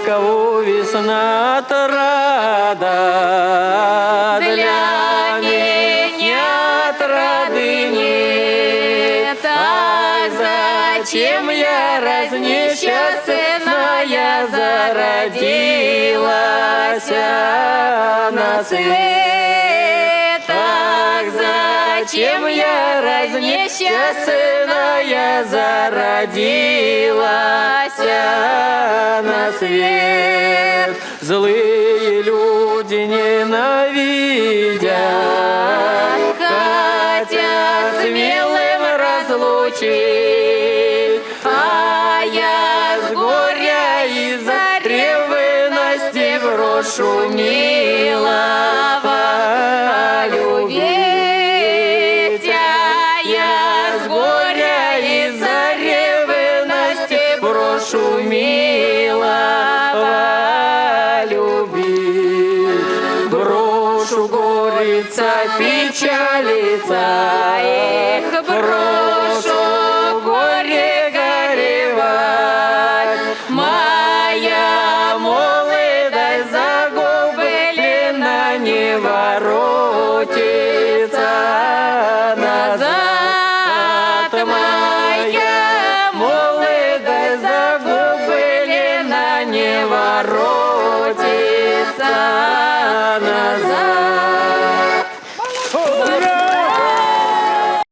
кого весна отрада, для меня отрады нет. Ах, зачем я разнесчастная зародилась на свет? Ах, зачем я разнесчастная зародилась на свет? Злые люди ненавидят, хотят смелым разлучить, а я с горя из-за ревности брошу милого любить. А я с горя из-за ревности брошу милого любить. Брошу гориться, печалиться, эх, брошу горе горевать. Моя молодость загублена, не воруй.